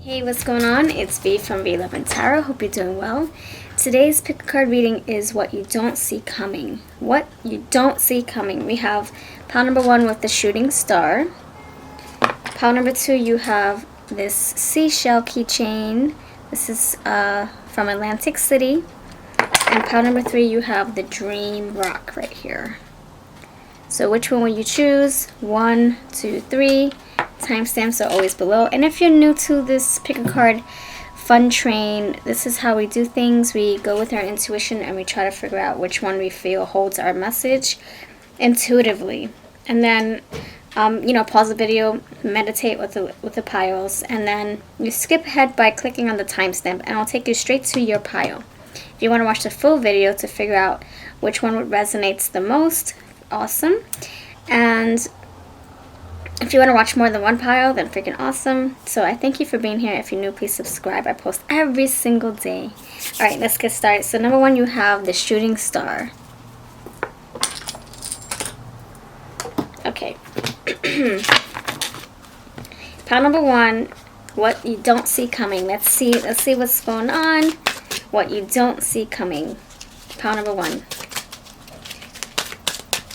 Hey, what's going on? It's V from V Love and Tarot. Hope you're doing well. Today's pick a card reading is what you don't see coming. What you don't see coming. We have pile number 1 with the shooting star. Pile number 2, you have this seashell keychain. This is from Atlantic City. And pile number 3, you have the dream rock right here. So which one will you choose? 1, 2, 3. Timestamps are always below. And if you're new to this pick a card fun train, this is how we do things. We go with our intuition and we try to figure out which one we feel holds our message intuitively. And then pause the video, meditate with the piles, and then you skip ahead by clicking on the timestamp and it'll take you straight to your pile. If you want to watch the full video to figure out which one resonates the most, awesome. And if you want to watch more than one pile, then freaking awesome. So I thank you for being here. If you're new, please subscribe. I post every single day. Alright, let's get started. So number 1, you have the shooting star. Okay. Pile number 1, what you don't see coming. Let's see what's going on. What you don't see coming. Pile number 1.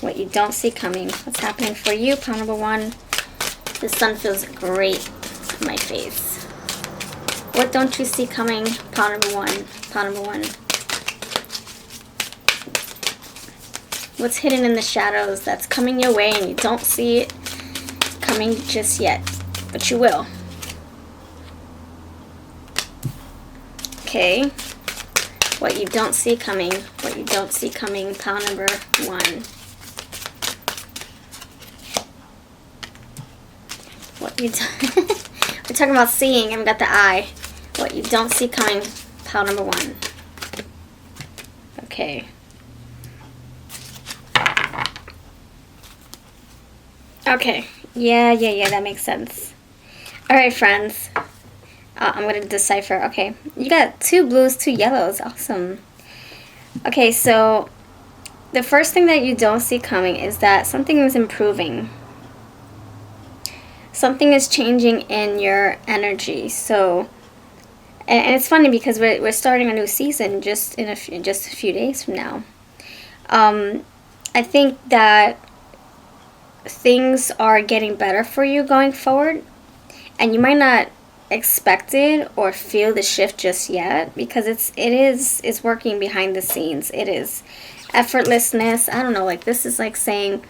What you don't see coming. What's happening for you? Pile number 1. The sun feels great on my face. What don't you see coming? Pile number 1. Pile number 1. What's hidden in the shadows that's coming your way and you don't see it coming just yet, but you will. Okay. What you don't see coming. What you don't see coming. Pile number 1. What you we're talking about seeing, and we got the eye. What you don't see coming. Pile number 1. Okay. Okay. Yeah, that makes sense. Alright, friends. I'm going to decipher. Okay. You got 2 blues, 2 yellows. Awesome. Okay, so the first thing that you don't see coming is that something is improving. Something is changing in your energy. So, and it's funny because we're starting a new season just a few days from now. I think that things are getting better for you going forward, and you might not expect it or feel the shift just yet because it's working behind the scenes. It is effortlessness. I don't know, like this is like saying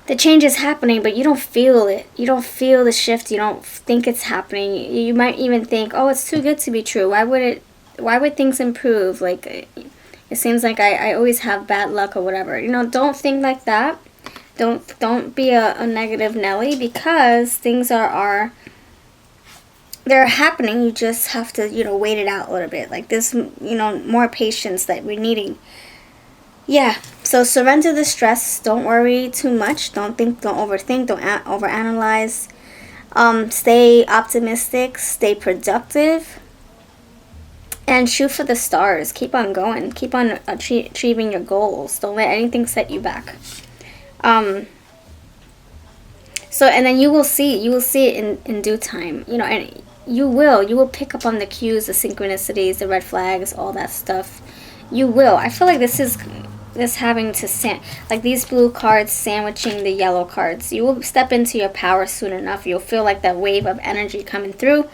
the change is happening, but you don't feel it. You don't feel the shift. You don't think it's happening. You might even think, oh, it's too good to be true. Why would things improve? Like, it seems like I always have bad luck or whatever. Don't think like that. Don't be a negative Nelly, because things they're happening. You just have to, wait it out a little bit. Like this, more patience that we're needing. Yeah, so surrender the stress. Don't worry too much. Don't overthink. Don't overanalyze. Stay optimistic. Stay productive. And shoot for the stars. Keep on going. Keep on achieving your goals. Don't let anything set you back. So, and then you will see it in due time. And you will pick up on the cues, the synchronicities, the red flags, all that stuff. You will. I feel like this having to like these blue cards sandwiching the yellow cards. You will step into your power soon enough. You'll feel like that wave of energy coming through.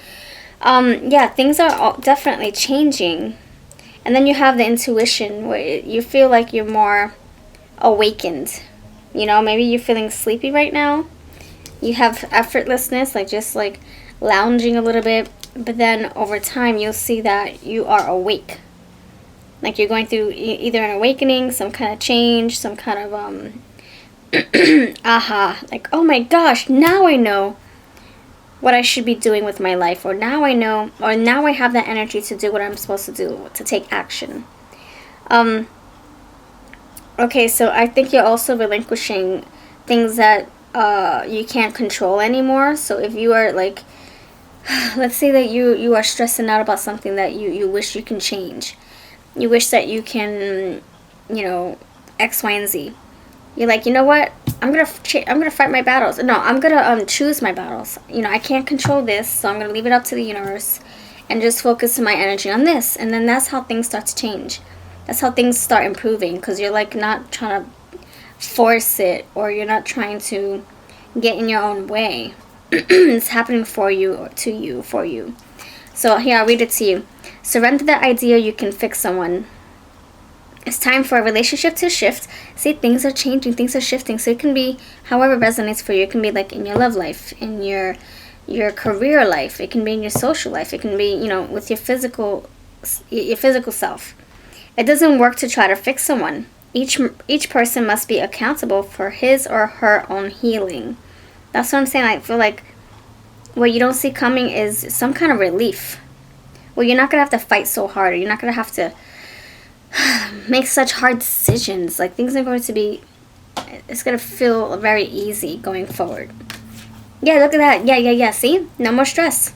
Yeah, things are definitely changing. And then you have the intuition where you feel like you're more awakened. Maybe you're feeling sleepy right now. You have effortlessness, just lounging a little bit. But then over time, you'll see that you are awake. Like you're going through either an awakening, some kind of change, some kind of, aha. Like, oh my gosh, now I know what I should be doing with my life. Or now I know, or now I have that energy to do what I'm supposed to do, to take action. Okay, so I think you're also relinquishing things that you can't control anymore. So if you are let's say that you are stressing out about something that you wish you can change. You wish that you can, X, Y, and Z. You're like, you know what? I'm gonna fight my battles. No, I'm gonna choose my battles. You know, I can't control this, so I'm gonna leave it up to the universe and just focus my energy on this. And then that's how things start to change. That's how things start improving, because you're like not trying to force it, or you're not trying to get in your own way. It's happening for you, or to you, for you. So here, I'll read it to you. Surrender the idea you can fix someone. It's time for a relationship to shift. See, things are changing, things are shifting. So it can be however resonates for you. It can be like in your love life, in your career life. It can be in your social life. It can be, you know, with your physical self. It doesn't work to try to fix someone. Each person must be accountable for his or her own healing. That's what I'm saying. I feel like what you don't see coming is some kind of relief. Well, you're not going to have to fight so hard, or you're not going to have to make such hard decisions. Like, things are going to be, it's going to feel very easy going forward. Yeah, look at that. Yeah. See? No more stress.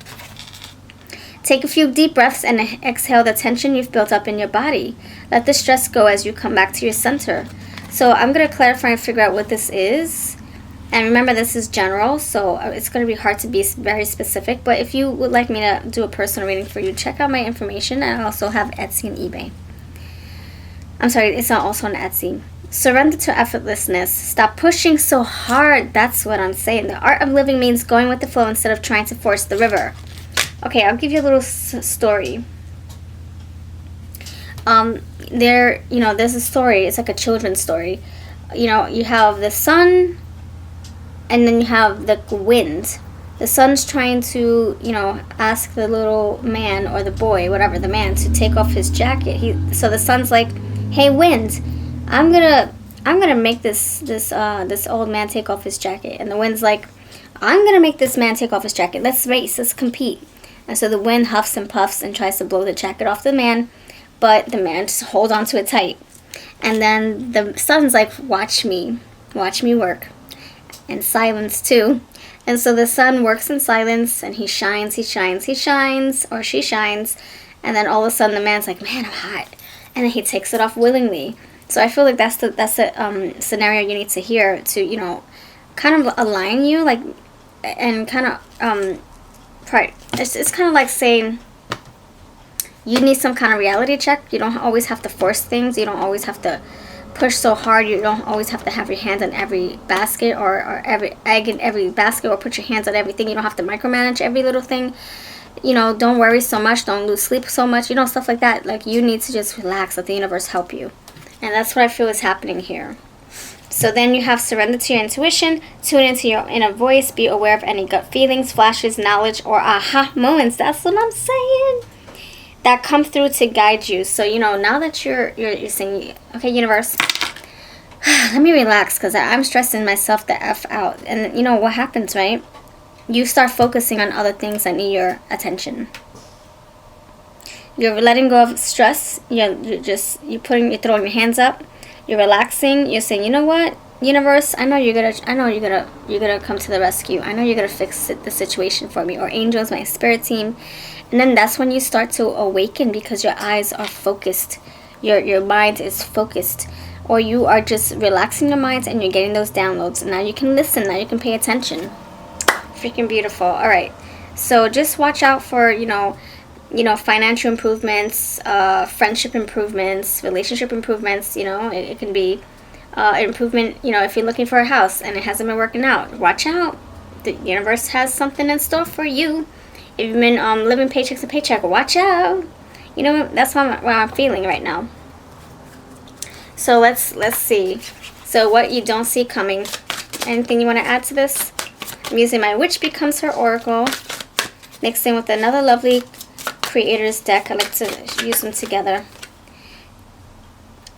Take a few deep breaths and exhale the tension you've built up in your body. Let the stress go as you come back to your center. So I'm going to clarify and figure out what this is. And remember, this is general, so it's going to be hard to be very specific. But if you would like me to do a personal reading for you, check out my information. And I also have Etsy and eBay. I'm sorry, it's not also on Etsy. Surrender to effortlessness. Stop pushing so hard. That's what I'm saying. The art of living means going with the flow instead of trying to force the river. Okay, I'll give you a little story. There's a story. It's like a children's story. You know, you have the sun, and then you have the wind. The sun's trying to, ask the little man, or the boy, whatever, the man, to take off his jacket. So the sun's like, "Hey, wind, I'm gonna make this old man take off his jacket." And the wind's like, "I'm gonna make this man take off his jacket. Let's race. Let's compete." And so the wind huffs and puffs and tries to blow the jacket off the man, but the man just holds on to it tight. And then the sun's like, "Watch me work." And silence too. And so the sun works in silence, and he shines, or she shines, and then all of a sudden the man's like, "Man, I'm hot," and then he takes it off willingly. So I feel like that's the scenario you need to hear to kind of align you, like, and kind of it's kind of like saying you need some kind of reality check. You don't always have to force things. You don't always have to push so hard. You don't always have to have your hands on every basket, or every egg in every basket, or put your hands on everything. You don't have to micromanage every little thing. Don't worry so much. Don't lose sleep so much. Stuff like that. Like, you need to just relax. Let the universe help you. And that's what I feel is happening here. So then you have surrender to your intuition, tune into your inner voice, be aware of any gut feelings, flashes, knowledge, or aha moments. That's what I'm saying. That come through to guide you. So, now that you're saying, "Okay, universe, let me relax, because I'm stressing myself the F out." And what happens, right? You start focusing on other things that need your attention. You're letting go of stress. You're throwing your hands up. You're relaxing. You're saying, "You know what, universe? I know you're gonna come to the rescue. I know you're gonna fix the situation for me." Or angels, my spirit team. And then that's when you start to awaken, because your eyes are focused. Your mind is focused. Or you are just relaxing your mind, and you're getting those downloads. And now you can listen. Now you can pay attention. Freaking beautiful. All right. So just watch out for, financial improvements, friendship improvements, relationship improvements. It can be improvement, if you're looking for a house and it hasn't been working out. Watch out. The universe has something in store for you. If you've been living paycheck to paycheck, watch out. That's what I'm feeling right now. So let's see. So what you don't see coming. Anything you want to add to this? I'm using my Witch Becomes Her Oracle, mixed in with another lovely Creator's deck. I like to use them together.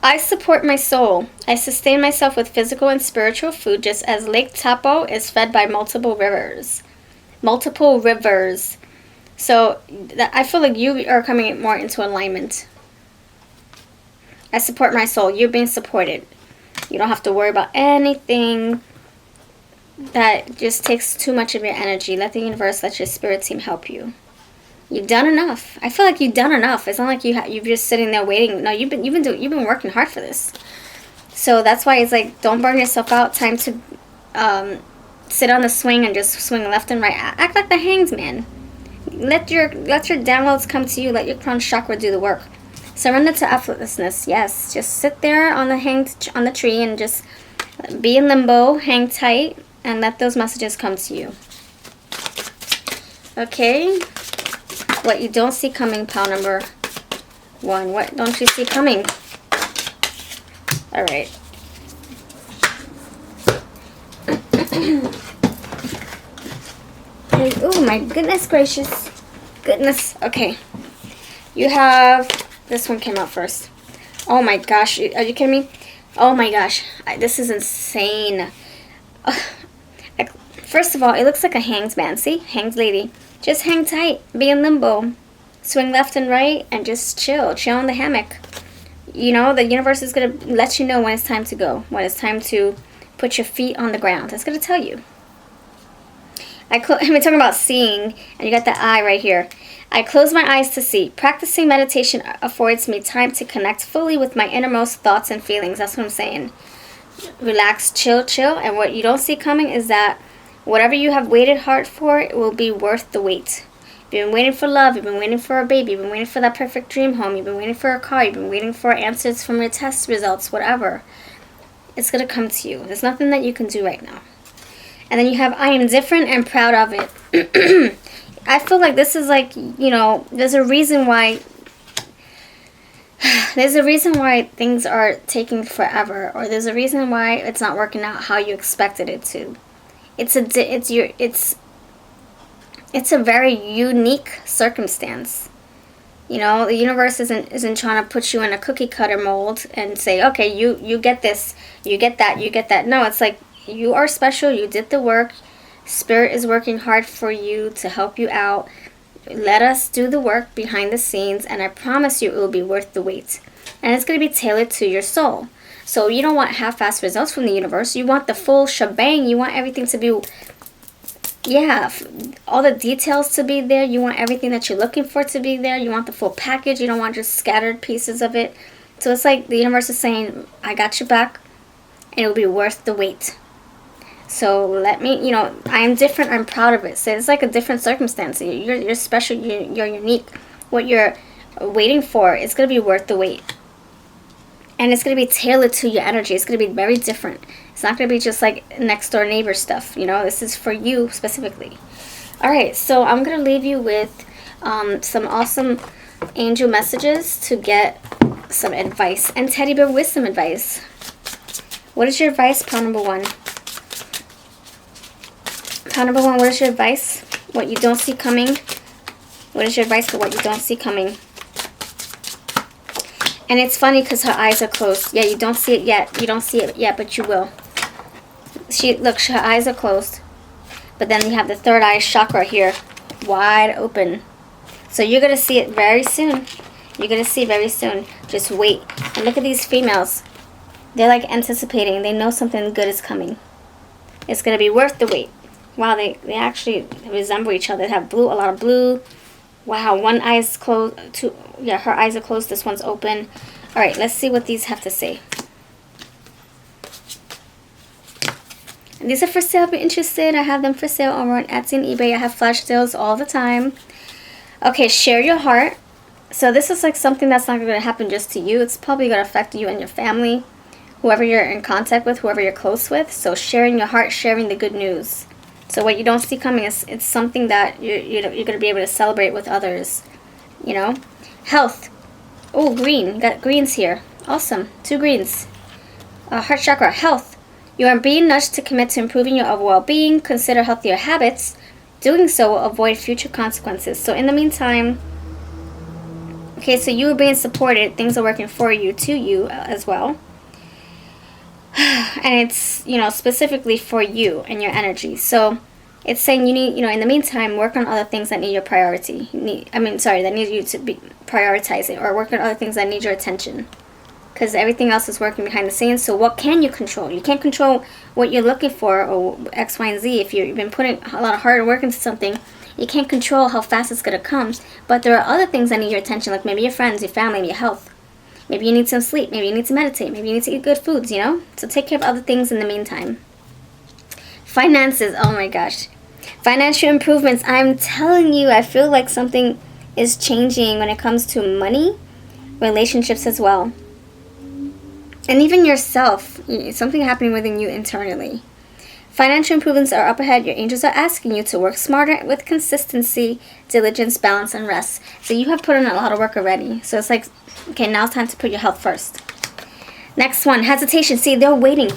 I support my soul. I sustain myself with physical and spiritual food, just as Lake Taupo is fed by multiple rivers. So I feel like you are coming more into alignment. I support my soul. You're being supported. You don't have to worry about anything that just takes too much of your energy. Let the universe, let your spirit team help you. You've done enough. I feel like you've done enough. It's not like you're just sitting there waiting. No, you've been working hard for this. So that's why it's like, don't burn yourself out. Time to sit on the swing and just swing left and right. Act like the hanged man. Let your downloads come to you. Let your crown chakra do the work. Surrender to effortlessness. Yes, just sit there on the tree and just be in limbo, hang tight, and let those messages come to you. Okay. What you don't see coming, pile number 1. What don't you see coming? All right. Oh my goodness gracious. Goodness. Okay. You have... This one came out first. Oh my gosh. Are you kidding me? Oh my gosh. This is insane. First of all, it looks like a hanged man. See? Hanged lady. Just hang tight. Be in limbo. Swing left and right and just chill. Chill in the hammock. You know, the universe is going to let you know when it's time to go. When it's time to put your feet on the ground. It's going to tell you. I've been talking about seeing, and you got the eye right here. I close my eyes to see. Practicing meditation affords me time to connect fully with my innermost thoughts and feelings. That's what I'm saying. Relax, chill, chill. And what you don't see coming is that whatever you have waited hard for, it will be worth the wait. You've been waiting for love. You've been waiting for a baby. You've been waiting for that perfect dream home. You've been waiting for a car. You've been waiting for answers from your test results, whatever. It's going to come to you. There's nothing that you can do right now. And then you have, I am different and proud of it. I feel like this is like, you know, there's a reason why things are taking forever, or there's a reason why it's not working out how you expected it to. It's a very unique circumstance. You know, the universe isn't trying to put you in a cookie cutter mold and say, okay, you get this, you get that, you get that. No, it's like, you are special, you did the work, Spirit is working hard for you to help you out. Let us do the work behind the scenes, and I promise you it will be worth the wait. And it's going to be tailored to your soul. So you don't want half-assed results from the universe. You want the full shebang. You want everything to be, all the details to be there. You want everything that you're looking for to be there. You want the full package. You don't want just scattered pieces of it. So it's like the universe is saying, I got your back, and it will be worth the wait. So let me, you know, I am different, I'm proud of it. So it's like a different circumstance. You're special, you're unique. What you're waiting for is going to be worth the wait. And it's going to be tailored to your energy. It's going to be very different. It's not going to be just like next door neighbor stuff. You know, this is for you specifically. Alright, so I'm going to leave you with some awesome angel messages to get some advice. And teddy bear wisdom advice. What is your advice, pile number 1? Pile number 1, what is your advice? What you don't see coming? What is your advice for what you don't see coming? And it's funny because her eyes are closed. Yeah, you don't see it yet. You don't see it yet, but you will. Look, her eyes are closed. But then you have the third eye chakra here, wide open. So you're going to see it very soon. You're going to see it very soon. Just wait. And look at these females. They're like anticipating. They know something good is coming. It's going to be worth the wait. Wow, they actually resemble each other. They have blue, a lot of blue. Wow, one eye is closed. Her eyes are closed. This one's open. All right, let's see what these have to say. And these are for sale if you're interested. I have them for sale over on Etsy and eBay. I have flash sales all the time. Okay, share your heart. So this is like something that's not going to happen just to you. It's probably going to affect you and your family, whoever you're in contact with, whoever you're close with. So sharing your heart, sharing the good news. So what you don't see coming is it's something that you're going to be able to celebrate with others. You know? Health. Oh, green. You got greens here. Awesome. 2 greens. Heart chakra. Health. You are being nudged to commit to improving your overall well-being. Consider healthier habits. Doing so will avoid future consequences. So in the meantime, okay, so you are being supported. Things are working for you, to you as well. And it's, you know, specifically for you and your energy. So it's saying you need, you know, in the meantime, work on other things that need your priority. That need you to be prioritizing, or work on other things that need your attention. Because everything else is working behind the scenes. So what can you control? You can't control what you're looking for, or X, Y, and Z. If you've been putting a lot of hard work into something, you can't control how fast it's going to come. But there are other things that need your attention, like maybe your friends, your family, and your health. Maybe you need some sleep. Maybe you need to meditate. Maybe you need to eat good foods, you know? So take care of other things in the meantime. Finances, oh my gosh. Financial improvements, I'm telling you, I feel like something is changing when it comes to money, relationships as well. And even yourself, something happening within you internally. Financial improvements are up ahead. Your angels are asking you to work smarter with consistency, diligence, balance, and rest. So you have put in a lot of work already. So it's like, okay, now it's time to put your health first. Next one, hesitation. See, they're waiting.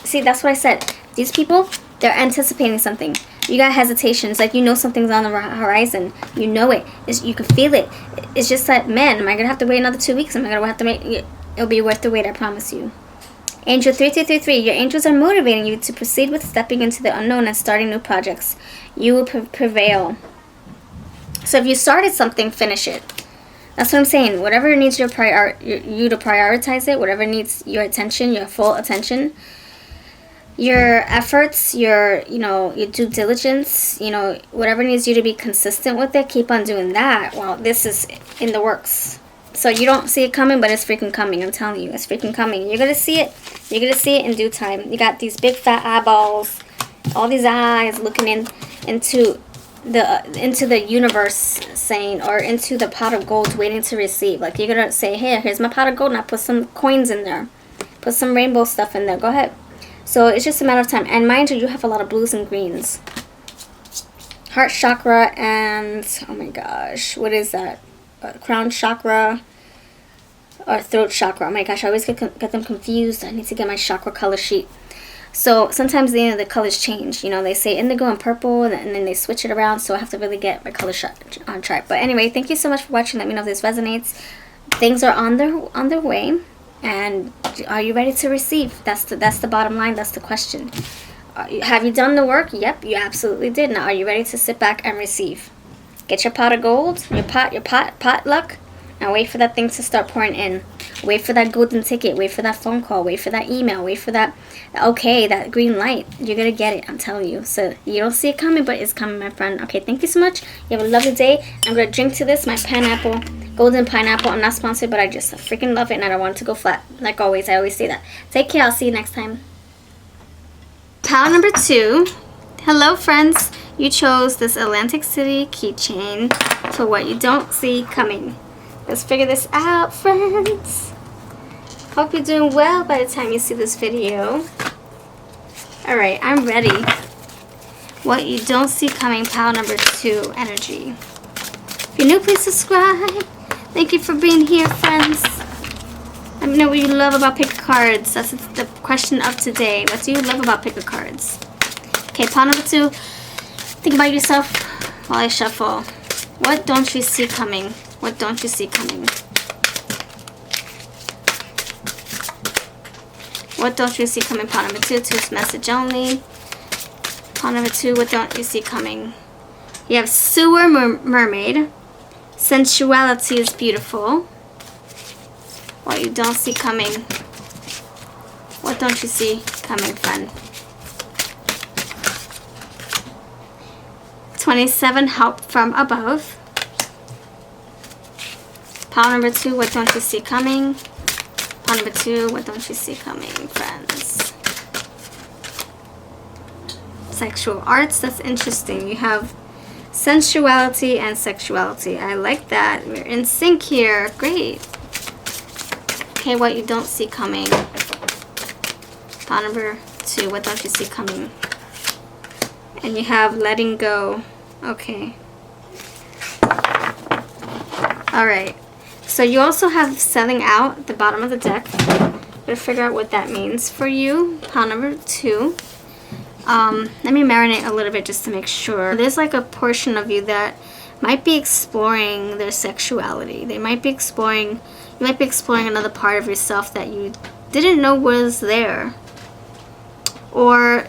See, that's what I said. These people, they're anticipating something. You got hesitations, like you know something's on the horizon. You know it. You can feel it. It's just like, man, am I going to have to wait another 2 weeks? Am I going to have to wait? It'll be worth the wait, I promise you. Angel 3233, your angels are motivating you to proceed with stepping into the unknown and starting new projects. You will prevail. So if you started something, finish it. That's what I'm saying. Whatever needs you to prioritize it, whatever needs your attention, your full attention, your efforts, your due diligence, whatever needs you to be consistent with it, keep on doing that. Well, this is in the works. So you don't see it coming, but it's freaking coming. I'm telling you, it's freaking coming. You're going to see it. You're going to see it in due time. You got these big fat eyeballs, all these eyes looking into the universe, saying, or into the pot of gold waiting to receive. Like, you're going to say, hey, here's my pot of gold. Now put some coins in there. Put some rainbow stuff in there. Go ahead. So it's just a matter of time. And mind you, you have a lot of blues and greens. Heart chakra and, oh my gosh, what is that? Crown chakra or throat chakra. Oh my gosh, I always get them confused. I need to get my chakra color sheet. So sometimes the colors change. They say indigo and purple, and then they switch it around. So I have to really get my color on chart. But anyway, thank you so much for watching. Let me know if this resonates. Things are on their way, and are you ready to receive? That's the bottom line. That's the question. Have you done the work? Yep, you absolutely did. Now, are you ready to sit back and receive? Get your pot of gold, your pot luck, and wait for that thing to start pouring in. Wait for that golden ticket. Wait for that phone call. Wait for that email. Wait for that, okay, that green light. You're going to get it, I'm telling you. So you don't see it coming, but it's coming, my friend. Okay, thank you so much. You have a lovely day. I'm going to drink to this, my pineapple, golden pineapple. I'm not sponsored, but I just freaking love it, and I don't want it to go flat. Like always, I always say that. Take care. I'll see you next time. Pile number 2. Hello, friends. You chose this Atlantic City keychain for what you don't see coming. Let's figure this out, friends. Hope you're doing well by the time you see this video. Alright, I'm ready. What you don't see coming, pile number 2 energy. If you're new, please subscribe. Thank you for being here, friends. Let me know what you love about pick cards. That's the question of today. What do you love about pick cards? Okay, pile number 2. Think about yourself while I shuffle. What don't you see coming? What don't you see coming? What don't you see coming? Pile number 2. 2's message only. Pile number 2. What don't you see coming? You have sewer mermaid. Sensuality is beautiful. What you don't see coming. What don't you see coming, friend? 27, help from above. Pile number 2, what don't you see coming? Pile number 2, what don't you see coming, friends? Sexual arts, that's interesting. You have sensuality and sexuality. I like that. We're in sync here. Great. Okay, what you don't see coming. Pile number 2, what don't you see coming? And you have letting go. Okay. Alright. So you also have selling out at the bottom of the deck. Gotta figure out what that means for you. Pile number 2. Let me marinate a little bit just to make sure. There's like a portion of you that might be exploring their sexuality. They might be exploring, you might be exploring another part of yourself that you didn't know was there. Or,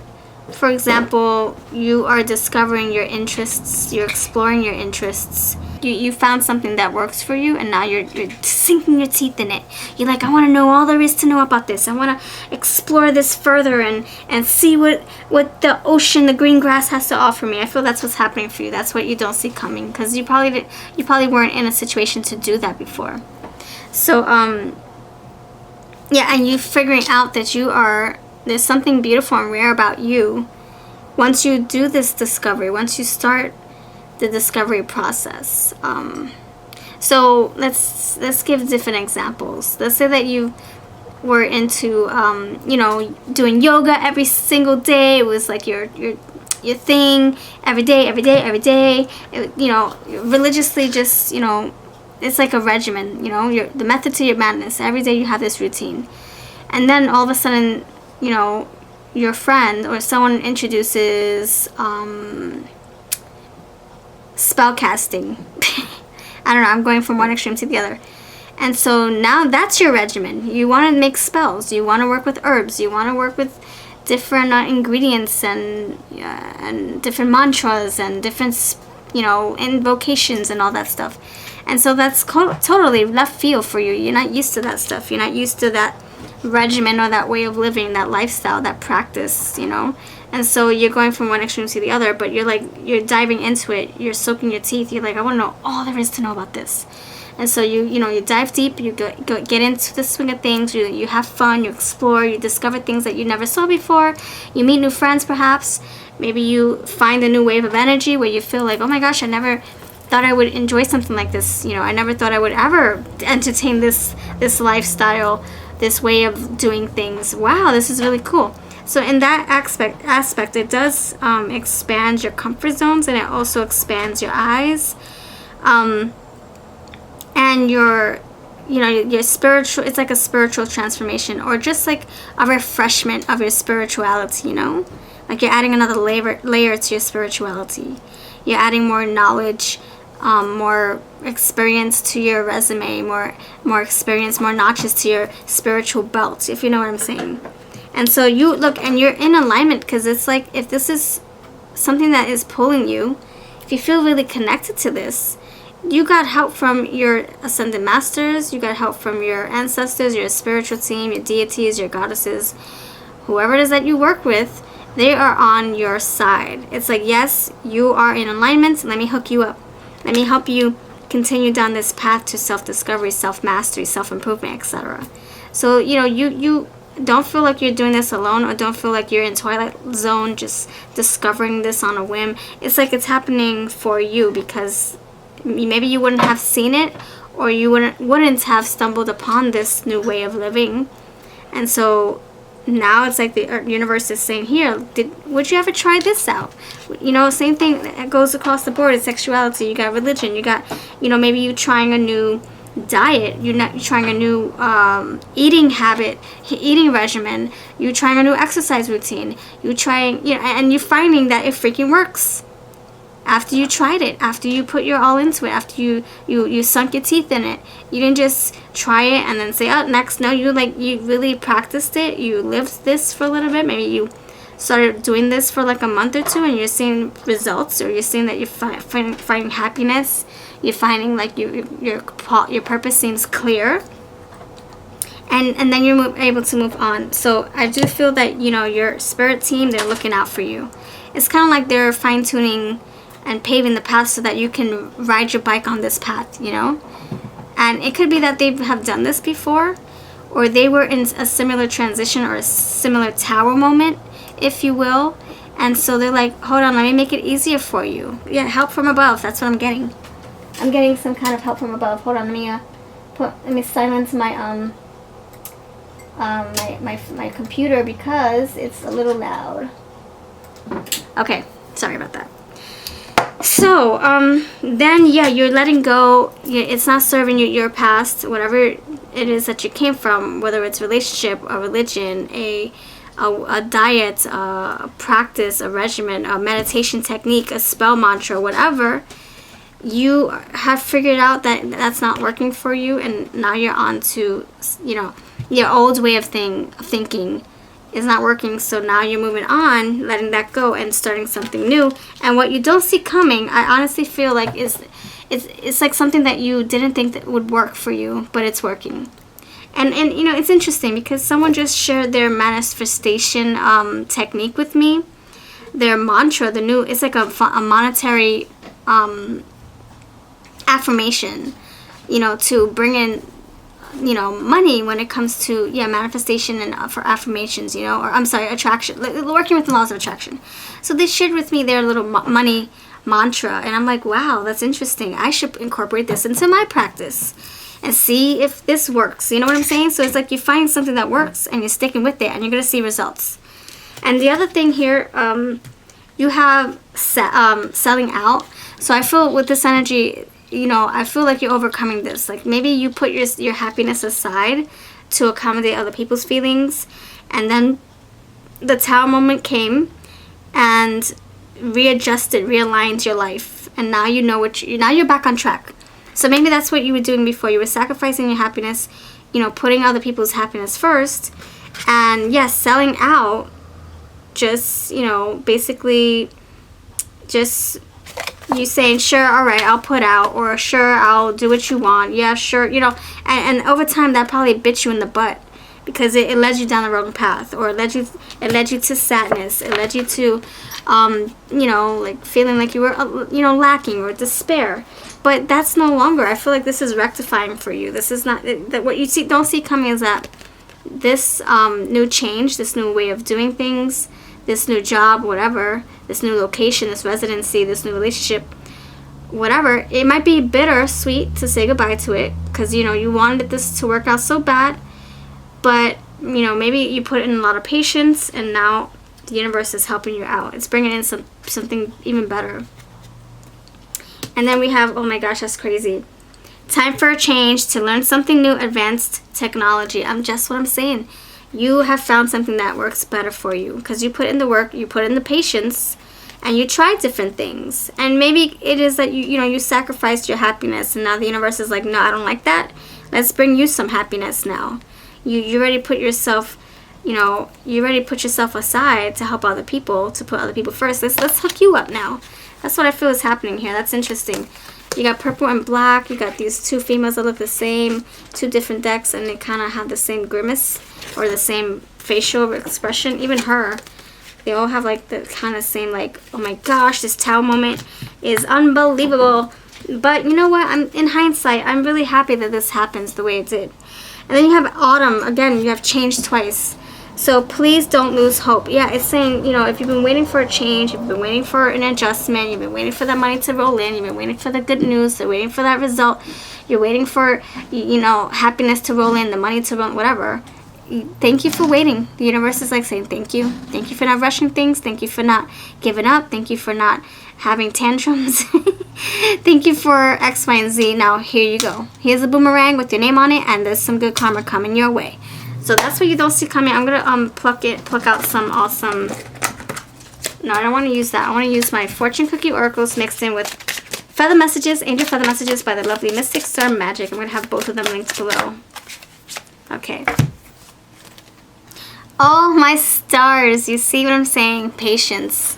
for example, you are discovering your interests, you're exploring your interests. You found something that works for you, and now you're sinking your teeth in it. You're like, I want to know all there is to know about this. I want to explore this further and see what the ocean, the green grass has to offer me. I feel that's what's happening for you. That's what you don't see coming, because you probably weren't in a situation to do that before. So yeah, and you figuring out that there's something beautiful and rare about you, once you do this discovery, once you start the discovery process, so let's give different examples. Let's say that you were into you know, doing yoga every single day. It was like your thing, every day. You know, religiously, just, you know, it's like a regimen. You know, the method to your madness. Every day you have this routine, and then all of a sudden, you know, your friend or someone introduces spell casting. I don't know, I'm going from one extreme to the other. And so now that's your regimen. You want to make spells. You want to work with herbs. You want to work with different ingredients and different mantras and different, you know, invocations and all that stuff. And so that's totally left field for you. You're not used to that stuff. You're not used to that regimen or that way of living, that lifestyle, that practice, you know. And so you're going from one extreme to the other, but you're diving into it. You're soaking your teeth. You're like, I want to know all there is to know about this. And so you dive deep, you get into the swing of things, you have fun, you explore, you discover things that you never saw before, you meet new friends perhaps, maybe you find a new wave of energy where you feel like, oh my gosh, I never thought I would enjoy something like this, you know, I never thought I would ever entertain this lifestyle, this way of doing things. Wow, this is really cool. So in that aspect, it does expand your comfort zones, and it also expands your eyes. And your spiritual, it's like a spiritual transformation, or just like a refreshment of your spirituality, you know, like you're adding another layer to your spirituality. You're adding more knowledge, more experience to your resume, more experience, more notches to your spiritual belt, if you know what I'm saying. And so you look, and you're in alignment, because it's like, if this is something that is pulling you, if you feel really connected to this, you got help from your ascended masters, you got help from your ancestors, your spiritual team, your deities, your goddesses, whoever it is that you work with, they are on your side. It's like, yes, you are in alignment, let me hook you up. Let me help you continue down this path to self-discovery, self-mastery, self-improvement, etc. So, you know, you don't feel like you're doing this alone, or don't feel like you're in Twilight Zone just discovering this on a whim. It's like it's happening for you, because maybe you wouldn't have seen it, or you wouldn't have stumbled upon this new way of living. And so now it's like the universe is saying, here, would you ever try this out? You know, same thing that goes across the board. It's sexuality, you got religion, you got, you know, maybe you trying a new diet, you're trying a new eating habit, eating regimen, you're trying a new exercise routine, you're trying, you know, and you're finding that it freaking works. After you tried it, after you put your all into it, after you sunk your teeth in it, you didn't just try it and then say, oh, next. No, you really practiced it. You lived this for a little bit. Maybe you started doing this for like a month or two, and you're seeing results, or you're seeing that you're finding happiness. You're finding like your purpose seems clear, and then you're able to move on. So I do feel that, you know, your spirit team, they're looking out for you. It's kind of like they're fine-tuning and paving the path so that you can ride your bike on this path, you know. And it could be that they have done this before, or they were in a similar transition or a similar tower moment, if you will. And so they're like, hold on, let me make it easier for you. Yeah, help from above. That's what I'm getting. I'm getting some kind of help from above. Hold on, let me silence my my computer, because it's a little loud. Okay, sorry about that. So, then, yeah, you're letting go. It's not serving you, your past, whatever it is that you came from, whether it's relationship, a religion, a diet, a practice, a regimen, a meditation technique, a spell mantra, whatever. You have figured out that that's not working for you, and now you're on to, you know, your old way of thinking is not working. So now you're moving on, letting that go, and starting something new. And what you don't see coming, I honestly feel like it's like something that you didn't think that would work for you, but it's working. And you know, it's interesting, because someone just shared their manifestation technique with me. Their mantra, it's like a monetary affirmation, you know, to bring in you know, money when it comes to, yeah, manifestation and for affirmations, you know, or I'm sorry, attraction, working with the laws of attraction. So they shared with me their little money mantra, and I'm like, wow, that's interesting. I should incorporate this into my practice and see if this works. You know what I'm saying? So it's like you find something that works and you're sticking with it and you're going to see results. And the other thing here, you have selling out. So I feel with this energy, you know, I feel like you're overcoming this. Like maybe you put your happiness aside to accommodate other people's feelings, and then the Tower moment came and readjusted, realigned your life, and now you know now you're back on track. So maybe that's what you were doing before. You were sacrificing your happiness, you know, putting other people's happiness first, and yes, selling out. Just, you know, basically, just you saying, sure, all right, I'll put out, or sure, I'll do what you want. Yeah, sure, you know, and over time that probably bit you in the butt, because it led you down the wrong path, or it led you to sadness. It led you to, you know, like feeling like you were, you know, lacking, or despair. But that's no longer. I feel like this is rectifying for you. This is not that what you don't see coming is that this new change, this new way of doing things, this new job, whatever, this new location, this residency, this new relationship, whatever, it might be bittersweet to say goodbye to it, because, you know, you wanted this to work out so bad, but, you know, maybe you put in a lot of patience, and now the universe is helping you out. It's bringing in something even better. And then we have, oh my gosh, that's crazy. Time for a change, to learn something new, advanced technology. Just what I'm saying. You have found something that works better for you, because you put in the work, you put in the patience, and you tried different things. And maybe it is that you sacrificed your happiness, and now the universe is like, no, I don't like that. Let's bring you some happiness now. You already put yourself, you already put yourself aside to help other people, to put other people first. Let's hook you up now. That's what I feel is happening here. That's interesting. You got purple and black. You got these two females that look the same, two different decks, and they kind of have the same grimace or the same facial expression. Even her, they all have like the kind of same, like, oh my gosh, this Tower moment is unbelievable. But you know what? In hindsight, I'm really happy that this happens the way it did. And then you have Autumn. Again, you have changed twice. So please don't lose hope. Yeah, it's saying, if you've been waiting for a change, you've been waiting for an adjustment, you've been waiting for that money to roll in, you've been waiting for the good news, you're waiting for that result, you're waiting for, happiness to roll in, the money to roll in, whatever. Thank you for waiting. The universe is like saying thank you. Thank you for not rushing things. Thank you for not giving up. Thank you for not having tantrums. Thank you for X, Y, and Z. Now, here you go. Here's a boomerang with your name on it, and there's some good karma coming your way. So that's what you don't see coming. I'm going to pluck out some awesome... No, I don't want to use that. I want to use my fortune cookie oracles mixed in with feather messages, angel feather messages by the lovely Mystic Star Magic. I'm going to have both of them linked below. Okay. Oh, my stars. You see what I'm saying? Patience.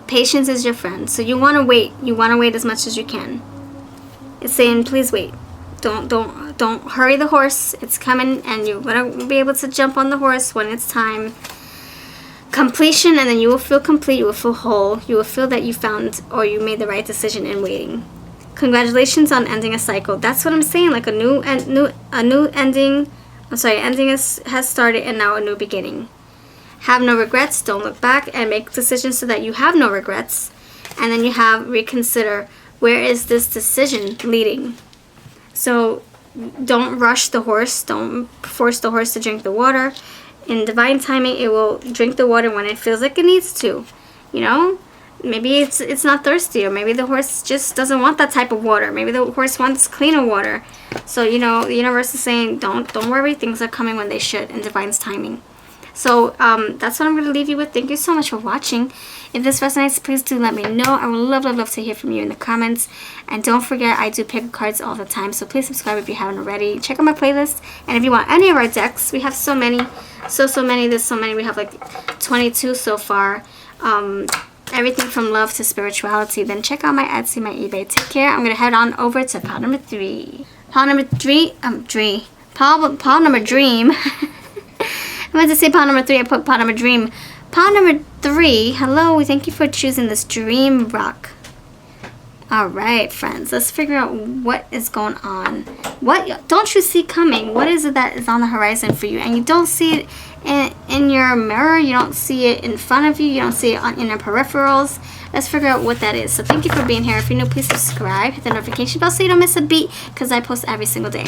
Patience is your friend. So you want to wait. You want to wait as much as you can. It's saying, please wait. Don't hurry the horse. It's coming, and you're going to be able to jump on the horse when it's time. Completion, and then you will feel complete. You will feel whole. You will feel that you found or you made the right decision in waiting. Congratulations on ending a cycle. That's what I'm saying. Like a new ending. I'm sorry, ending has started, and now a new beginning. Have no regrets. Don't look back, and make decisions so that you have no regrets. And then you have reconsider. Where is this decision leading? So don't rush the horse. Don't force the horse to drink the water. In divine timing, it will drink the water when it feels like it needs to. Maybe it's not thirsty, or maybe the horse just doesn't want that type of water. Maybe the horse wants cleaner water. So, the universe is saying, don't worry. Things are coming when they should in divine's timing. So that's what I'm going to leave you with. Thank you so much for watching. If this resonates, please do let me know. I would love to hear from you in the comments. And don't forget, I do pick cards all the time. So please subscribe if you haven't already. Check out my playlist. And if you want any of our decks, we have so many. So many. There's so many. We have like 22 so far. Everything from love to spirituality. Then check out my Etsy, my eBay. Take care. I'm going to head on over to pile number 3. Pile number 3. Pile number dream. I meant to say pile number 3. I put pile number dream. Pile number 3. Hello. Thank you for choosing this dream rock. All right, friends, let's figure out what is going on. What don't you see coming? What is it that is on the horizon for you? And you don't see it in your mirror. You don't see it in front of you. You don't see it in your peripherals. Let's figure out what that is. So thank you for being here. If you're new, please subscribe. Hit the notification bell so you don't miss a beat, because I post every single day.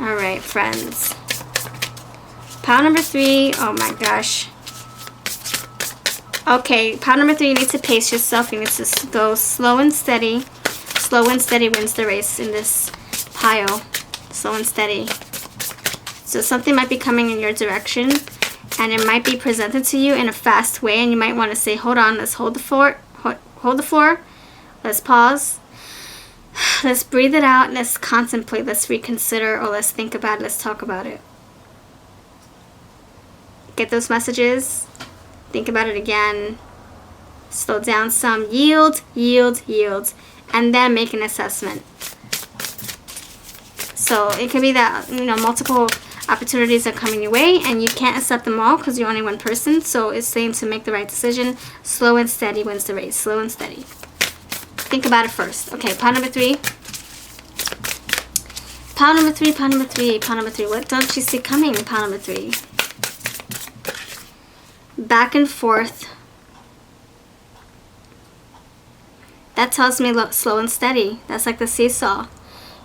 All right, friends. Pile number 3. Oh, my gosh. Okay, pile number 3, you need to pace yourself. You need to go slow and steady. Slow and steady wins the race in this pile. Slow and steady. So something might be coming in your direction, and it might be presented to you in a fast way, and you might want to say, hold on, let's hold the floor. Hold the floor. Let's pause. Let's breathe it out. Let's contemplate. Let's reconsider, or let's think about it. Let's talk about it. Get those messages. Think about it again. Slow down some. Yield, yield, yield. And then make an assessment. So it could be that, multiple opportunities are coming your way and you can't accept them all because you're only one person. So it's saying to make the right decision. Slow and steady wins the race. Slow and steady. Think about it first. Okay, pile number 3. Pile number 3, pile number 3, pile number 3. What don't you see coming in pile number 3? Back and forth. That tells me look slow and steady. That's like the seesaw.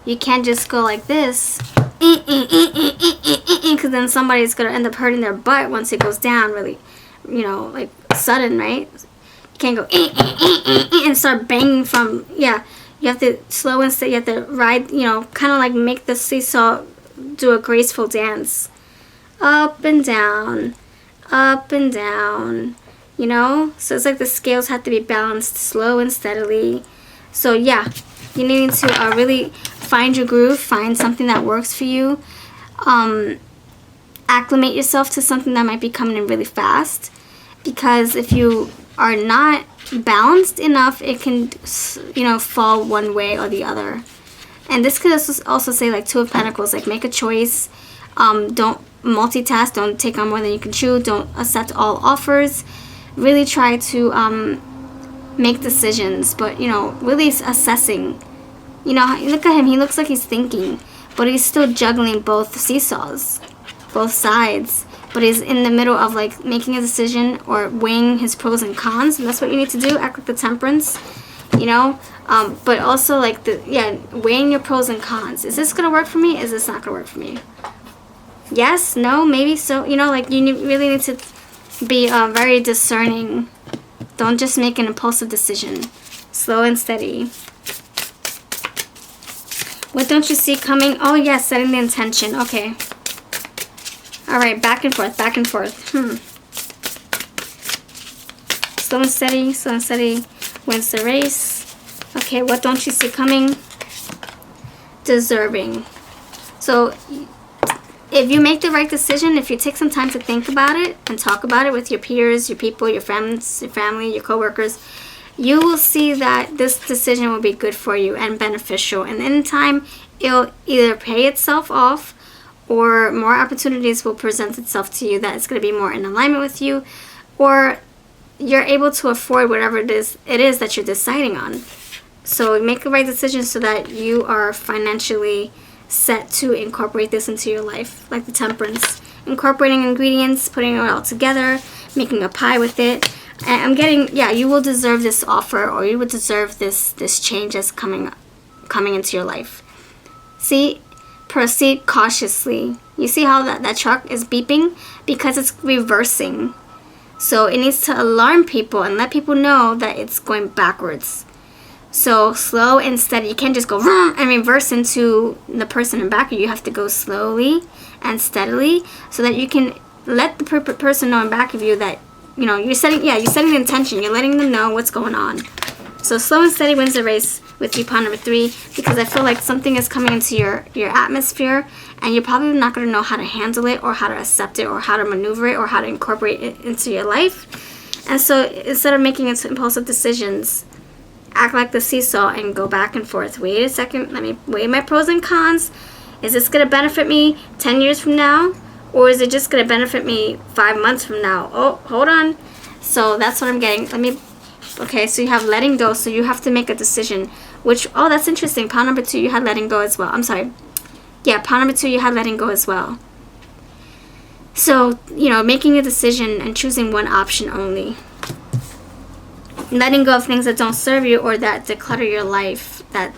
You can't just go like this, because then somebody's gonna end up hurting their butt once it goes down really, like sudden, right? You can't go and start banging from, yeah. You have to slow and steady. You have to ride, kind of like make the seesaw do a graceful dance, up and down. Up and down, so it's like the scales have to be balanced slow and steadily. So yeah, you need to really find your groove, find something that works for you, acclimate yourself to something that might be coming in really fast, because if you are not balanced enough, it can fall one way or the other. And this could also say like 2 of Pentacles, like make a choice. Don't multitask. Don't take on more than you can chew. Don't accept all offers. Really try to make decisions, but really assessing. Look at him. He looks like he's thinking, but he's still juggling both seesaws, both sides. But he's in the middle of like making a decision or weighing his pros and cons, and that's what you need to do. Act like the Temperance, but also like weighing your pros and cons. Is this gonna work for me? Is this not gonna work for me? Yes, no, maybe so. Like you really need to be very discerning. Don't just make an impulsive decision. Slow and steady. What don't you see coming? Oh, yes, setting the intention. Okay. All right, back and forth, back and forth. Slow and steady wins the race. Okay, what don't you see coming? Deserving. So if you make the right decision, if you take some time to think about it and talk about it with your peers, your people, your friends, your family, your coworkers, you will see that this decision will be good for you and beneficial. And in time, it'll either pay itself off, or more opportunities will present itself to you that it's going to be more in alignment with you, or you're able to afford whatever it is that you're deciding on. So make the right decision so that you are financially set to incorporate this into your life, like the Temperance. Incorporating ingredients, putting it all together, making a pie with it. And I'm getting, you will deserve this offer, or you would deserve this change that's coming into your life. See, proceed cautiously. You see how that truck is beeping? Because it's reversing. So it needs to alarm people and let people know that it's going backwards. So slow and steady. You can't just go and reverse into the person in back of you. You have to go slowly and steadily so that you can let the person know in back of you that, you're setting the intention. You're letting them know what's going on. So slow and steady wins the race with you, pile number 3, because I feel like something is coming into your atmosphere and you're probably not going to know how to handle it or how to accept it or how to maneuver it or how to incorporate it into your life. And so instead of making impulsive decisions, act like the seesaw and go back and forth. Wait a second, let me weigh my pros and cons. Is this going to benefit me 10 years from now? Or is it just going to benefit me 5 months from now? Oh, hold on. So that's what I'm getting. Let me Okay, so you have letting go, so you have to make a decision. Which, oh, that's interesting. Pile number 2, you had letting go as well. I'm sorry. Yeah, pile number 2, you had letting go as well. So, you know, making a decision and choosing one option only. Letting go of things that don't serve you or that declutter your life, that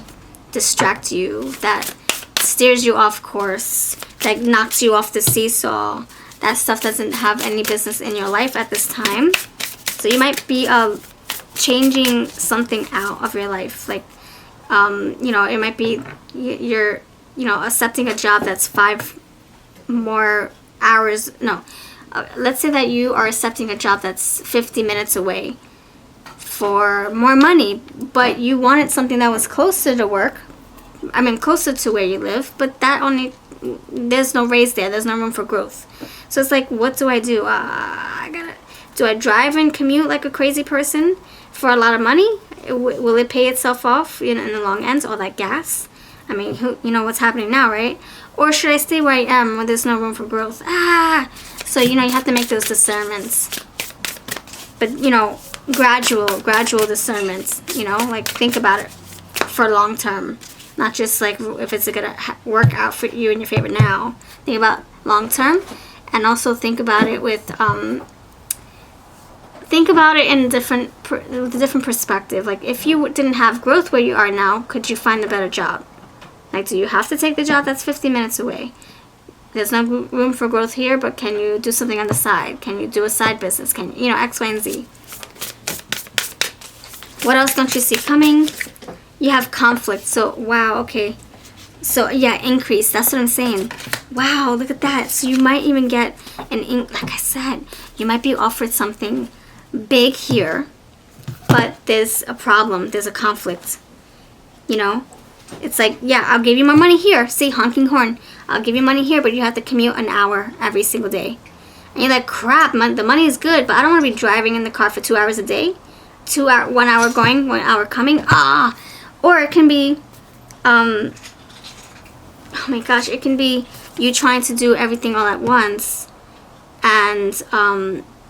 distract you, that steers you off course, that knocks you off the seesaw. That stuff doesn't have any business in your life at this time. So you might be changing something out of your life. Like, you know, it might be you're, you know, accepting a job that's 5 more hours. No, let's say that you are accepting a job that's 50 minutes away for more money, but you wanted something that was closer to work. I mean, closer to where you live, but that only, there's no raise there. There's no room for growth. So it's like, what do? Do I drive and commute like a crazy person for a lot of money? Will it pay itself off in the long end, all that gas? I mean, you know what's happening now, right? Or should I stay where I am when there's no room for growth? So, you know, you have to make those discernments. But, you know, gradual discernments, you know, like think about it for long term. Not just like if it's going to work out for you in your favor now. Think about long term, and also think about it with think about it in a different perspective. Like if you didn't have growth where you are now, could you find a better job? Like, do you have to take the job that's 50 minutes away? There's no room for growth here, but can you do something on the side? Can you do a side business? Can you know, X, Y, and Z? What else don't you see coming? You have conflict. So, wow, okay. So, yeah, increase. That's what I'm saying. Wow, look at that. So, you might even get like I said, you might be offered something big here, but there's a problem. There's a conflict. You know? It's like, yeah, I'll give you more money here. See, honking horn. I'll give you money here, but you have to commute an hour every single day. And you're like, crap, the money is good, but I don't want to be driving in the car for 2 hours a day. 1 hour going, 1 hour coming. Or it can be, oh my gosh, it can be you trying to do everything all at once. And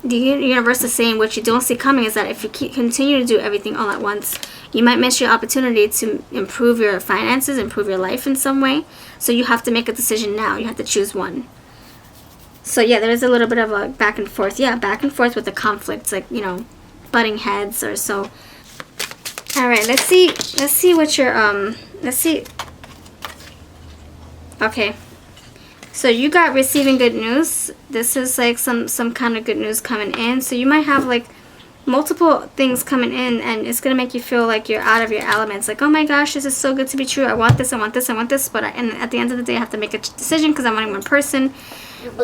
the universe is saying what you don't see coming is that if you continue to do everything all at once, you might miss your opportunity to improve your finances, improve your life in some way. So you have to make a decision now. You have to choose one. So yeah, there is a little bit of a back and forth. Yeah, back and forth with the conflicts, like, you know, butting heads or so. All right, let's see what your let's see. Okay. So you got receiving good news. This is like some kind of good news coming in. So you might have like multiple things coming in, and it's gonna make you feel like you're out of your elements. Like, oh my gosh, this is so good to be true. I want this, I want this, I want this. But and at the end of the day, I have to make a decision because I'm only one person.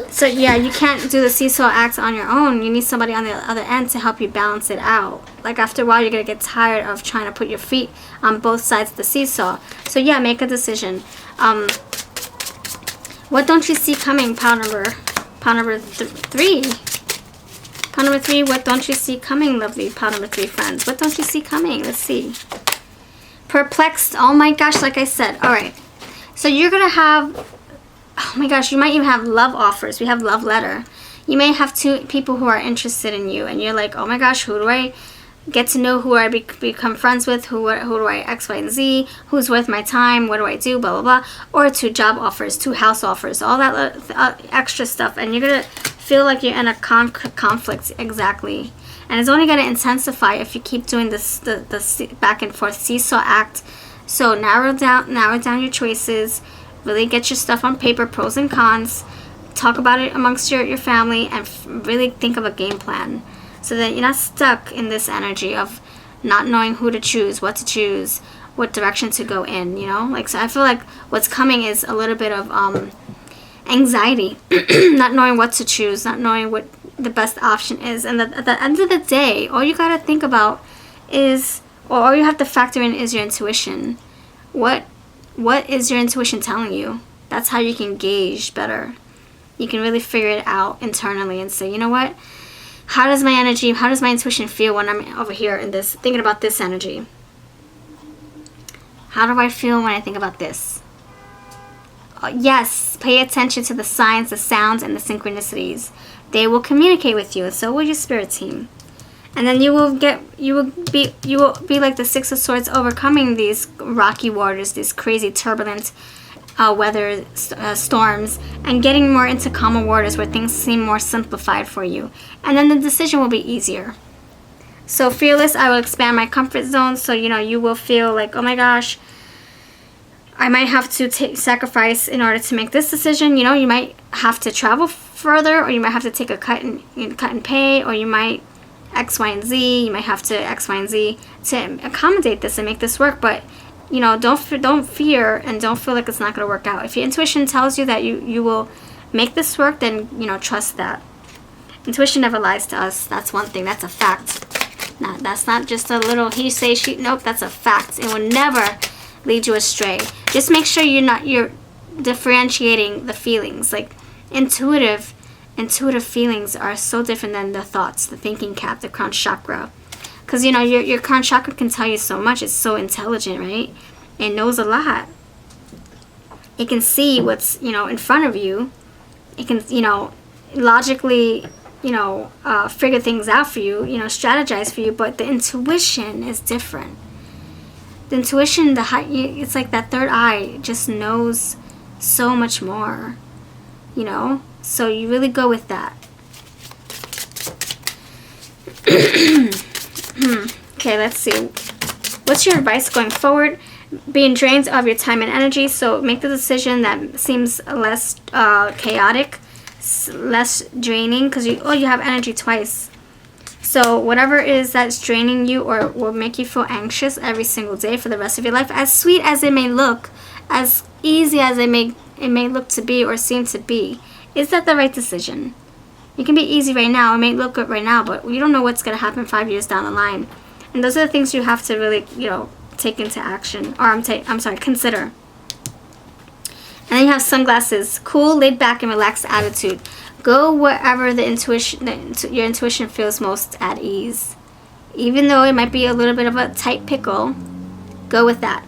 So yeah, you can't do the seesaw act on your own. You need somebody on the other end to help you balance it out. Like after a while, you're gonna get tired of trying to put your feet on both sides of the seesaw. So yeah, make a decision. What don't you see coming? Pile number 3. Pile number 3, what don't you see coming, lovely pile number 3 friends? What don't you see coming? Let's see. Perplexed. Oh my gosh, like I said. All right. So you're going to have, oh my gosh, you might even have love offers. We have love letter. You may have 2 people who are interested in you, and you're like, oh my gosh, who do I get to know, who I become friends with, who do I X, Y, and Z, who's worth my time, what do I do, blah, blah, blah. Or 2 job offers, 2 house offers, all that extra stuff. And you're going to feel like you're in a conflict, exactly. And it's only going to intensify if you keep doing this, the back and forth seesaw act. So narrow down your choices, really get your stuff on paper, pros and cons, talk about it amongst your family, and really think of a game plan. So that you're not stuck in this energy of not knowing who to choose, what to choose, what direction to go in, you know? Like, so I feel like what's coming is a little bit of anxiety, not knowing what to choose, not knowing what the best option is. And at the end of the day, all you got to think about is, or all you have to factor in is your intuition. What is your intuition telling you? That's how you can gauge better. You can really figure it out internally and say, you know what? How does my intuition feel when I'm over here in this, thinking about this energy? How do I feel when I think about this? Yes, pay attention to the signs, the sounds, and the synchronicities. They will communicate with you, and so will your spirit team. And then you will be like the Six of Swords, overcoming these rocky waters, these crazy turbulent weather storms, and getting more into calmer waters where things seem more simplified for you. And then the decision will be easier. So fearless, I will expand my comfort zone. So, you know, you will feel like, oh my gosh, I might have to sacrifice in order to make this decision. You know, you might have to travel further, or you might have to take a cut in pay, or you might X, Y, and Z. You might have to X, Y, and Z to accommodate this and make this work. But, you know, don't fear and don't feel like it's not going to work out. If your intuition tells you that you will make this work, then, you know, trust that. Intuition never lies to us. That's one thing. That's a fact. Now, that's not just a little he say she. Nope, that's a fact. It will never lead you astray. Just make sure you're differentiating the feelings. Like intuitive feelings are so different than the thoughts, the thinking cap, the crown chakra. Because, you know, your crown chakra can tell you so much. It's so intelligent, right? It knows a lot. It can see what's, you know, in front of you. It can, you know, logically, you know, figure things out for you, you know, strategize for you. But the intuition is different. The intuition, it's like that third eye just knows so much more, you know. So you really go with that. Okay, let's see. What's your advice going forward? Being drained of your time and energy. So make the decision that seems less chaotic, less draining, because you have energy twice. So whatever it is that's draining you or will make you feel anxious every single day for the rest of your life, as sweet as it may look, as easy as it may look to be or seem to be, is that the right decision? It can be easy right now. It may look good right now, but you don't know what's going to happen 5 years down the line. And those are the things you have to really, you know, take into action. Or consider. And then you have sunglasses. Cool, laid back, and relaxed attitude. Go wherever your intuition feels most at ease. Even though it might be a little bit of a tight pickle, go with that.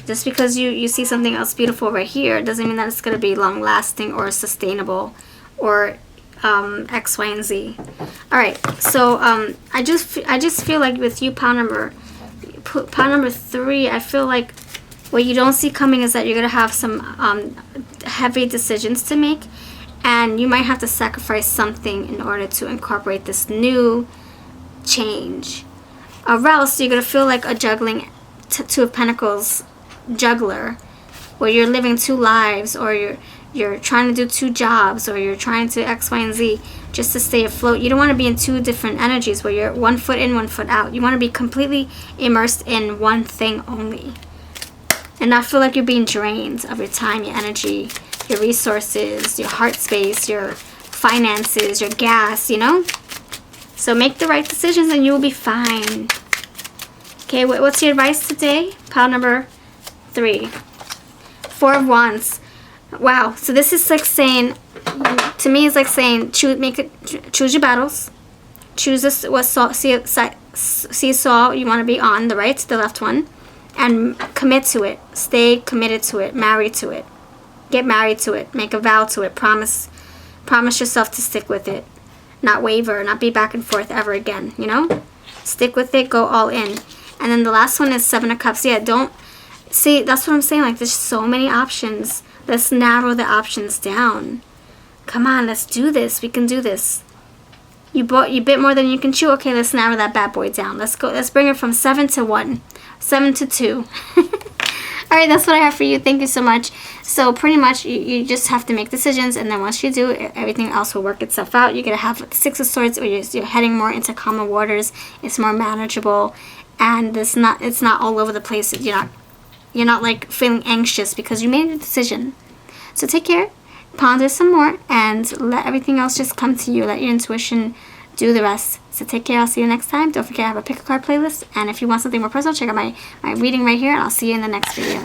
Just because you see something else beautiful right here doesn't mean that it's going to be long-lasting or sustainable or X, Y, and Z. All right, so I just feel like with you, pile number 3, I feel like what you don't see coming is that you're going to have some heavy decisions to make, and you might have to sacrifice something in order to incorporate this new change. Or else you're going to feel like a juggling Two of Pentacles juggler, where you're living 2 lives, or you're trying to do 2 jobs, or you're trying to X, Y, and Z just to stay afloat. You don't want to be in 2 different energies where you're 1 foot in, 1 foot out. You want to be completely immersed in one thing only, and not feel like you're being drained of your time, your energy, your resources, your heart space, your finances, your gas, you know? So make the right decisions and you will be fine. Okay, what's your advice today? Pile number 3. 4 of Wands. Wow. So this is like saying, to me, it's like saying, choose your battles. Choose what seesaw you want to be on, the right, the left one, and commit to it. Stay committed to it. Married to it. Get married to it. Make a vow to it. Promise yourself to stick with it. Not waver. Not be back and forth ever again. You know? Stick with it. Go all in. And then the last one is 7 of Cups. Yeah, don't... See, that's what I'm saying. Like, there's so many options. Let's narrow the options down. Come on, let's do this. We can do this. You bit more than you can chew. Okay, let's narrow that bad boy down. Let's go. Let's bring it from 7 to 1. 7 to 2. All right, that's what I have for you. Thank you so much. So pretty much you just have to make decisions, and then once you do, everything else will work itself out. You're going to have 6 of Swords, or you're heading more into calmer waters. It's more manageable, and it's not all over the place. You're not like feeling anxious because you made a decision. So take care, ponder some more, and let everything else just come to you. Let your intuition do the rest. So take care. I'll see you next time. Don't forget I have a pick a card playlist. And if you want something more personal, check out my reading right here. And I'll see you in the next video.